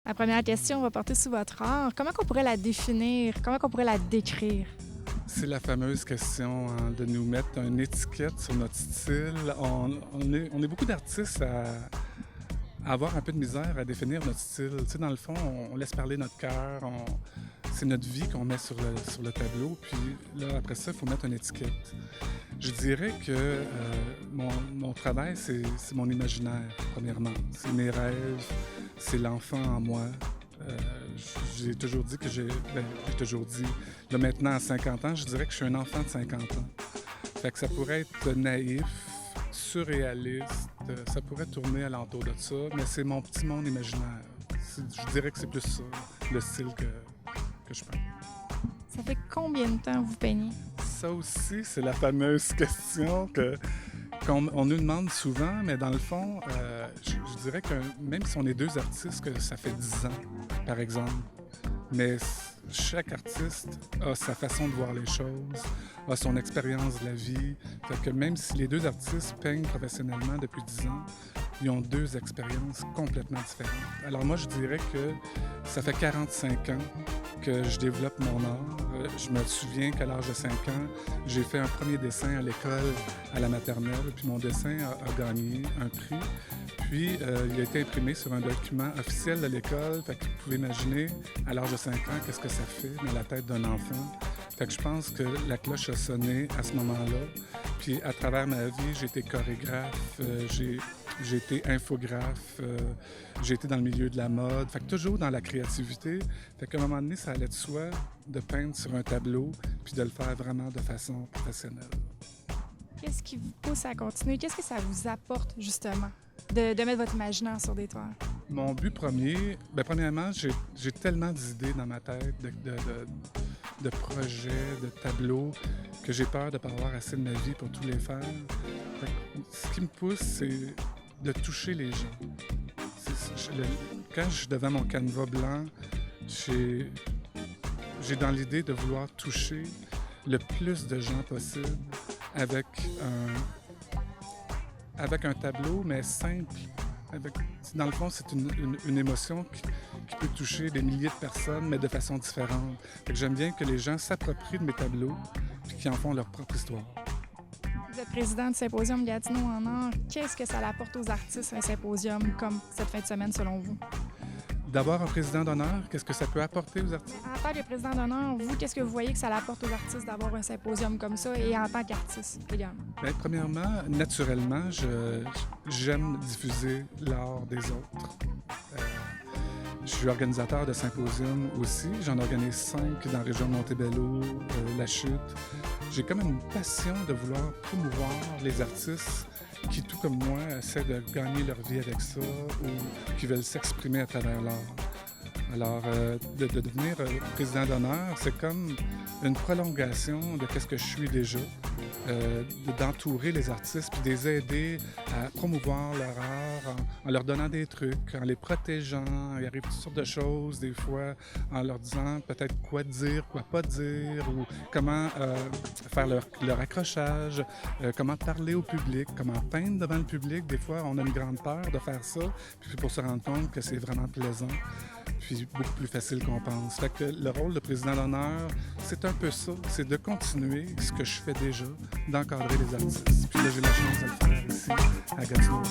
La première question va porter sur votre art. Comment on pourrait la définir? Comment on pourrait la décrire? C'est la fameuse question hein, de nous mettre une étiquette sur notre style. On est beaucoup d'artistes à avoir un peu de misère à définir notre style. Tu sais, dans le fond, on laisse parler notre cœur, c'est notre vie qu'on met sur le tableau, puis là, après ça, il faut mettre une étiquette. Je dirais que mon travail, c'est mon imaginaire, premièrement. C'est mes rêves, c'est l'enfant en moi. J'ai toujours dit que j'ai toujours dit, là maintenant à 50 ans, je dirais que je suis un enfant de 50 ans. Fait que ça pourrait être naïf, surréaliste, ça pourrait tourner alentour de ça, mais c'est mon petit monde imaginaire. Je dirais que c'est plus ça, le style que je peins. Ça fait combien de temps vous peignez? Ça aussi, c'est la fameuse question qu'on nous demande souvent, mais dans le fond, je dirais que même si on est deux artistes, que ça fait 10 ans, par exemple, mais chaque artiste a sa façon de voir les choses, a son expérience de la vie. Fait que même si les deux artistes peignent professionnellement depuis 10 ans, ils ont deux expériences complètement différentes. Alors moi, je dirais que ça fait 45 ans que je développe mon art. Je me souviens qu'à l'âge de 5 ans, j'ai fait un premier dessin à l'école, à la maternelle, puis mon dessin a gagné un prix. Puis, il a été imprimé sur un document officiel de l'école. Fait que vous pouvez imaginer, à l'âge de 5 ans, qu'est-ce que ça fait dans la tête d'un enfant. Fait que je pense que la cloche a sonné à ce moment-là. Puis, à travers ma vie, j'ai été chorégraphe, j'ai été infographe, j'ai été dans le milieu de la mode. Fait que toujours dans la créativité. Fait qu'à un moment donné, ça allait de soi de peindre sur un tableau puis de le faire vraiment de façon professionnelle. Qu'est-ce qui vous pousse à continuer? Qu'est-ce que ça vous apporte, justement, de mettre votre imaginaire sur des toiles? Mon but premier, premièrement, j'ai tellement d'idées dans ma tête, de projets, de tableaux, que j'ai peur de ne pas avoir assez de ma vie pour tous les faire. Fait que ce qui me pousse, c'est de toucher les gens. Quand je suis devant mon canevas blanc, j'ai dans l'idée de vouloir toucher le plus de gens possible avec un tableau, mais simple. Dans le fond, c'est une émotion qui peut toucher des milliers de personnes, mais de façon différente. Fait que j'aime bien que les gens s'approprient de mes tableaux et qu'ils en font leur propre histoire. Vous êtes président du Symposium Gatineau en art. Qu'est-ce que ça apporte aux artistes, un symposium comme cette fin de semaine, selon vous? D'avoir un président d'honneur, qu'est-ce que ça peut apporter aux artistes? En tant que président d'honneur, vous, qu'est-ce que vous voyez que ça apporte aux artistes d'avoir un symposium comme ça et en tant qu'artiste également? Bien, premièrement, naturellement, j'aime diffuser l'art des autres. Je suis organisateur de symposiums aussi. J'en organise 5 dans la région de Montebello, La Chute. J'ai comme une passion de vouloir promouvoir les artistes qui, tout comme moi, essaient de gagner leur vie avec ça ou qui veulent s'exprimer à travers l'art. Alors, de devenir président d'honneur, c'est comme une prolongation de ce que je suis déjà, d'entourer les artistes puis de les aider à promouvoir leur art en leur donnant des trucs, en les protégeant. Il arrive toutes sortes de choses, des fois, en leur disant peut-être quoi dire, quoi pas dire, ou comment faire leur accrochage, comment parler au public, comment peindre devant le public. Des fois, on a une grande peur de faire ça, puis pour se rendre compte que c'est vraiment plaisant. Puis beaucoup plus facile qu'on pense. Fait que le rôle de président d'honneur, c'est un peu ça, c'est de continuer ce que je fais déjà, d'encadrer les artistes. Puis là, j'ai la chance de le faire ici, à Gatineau.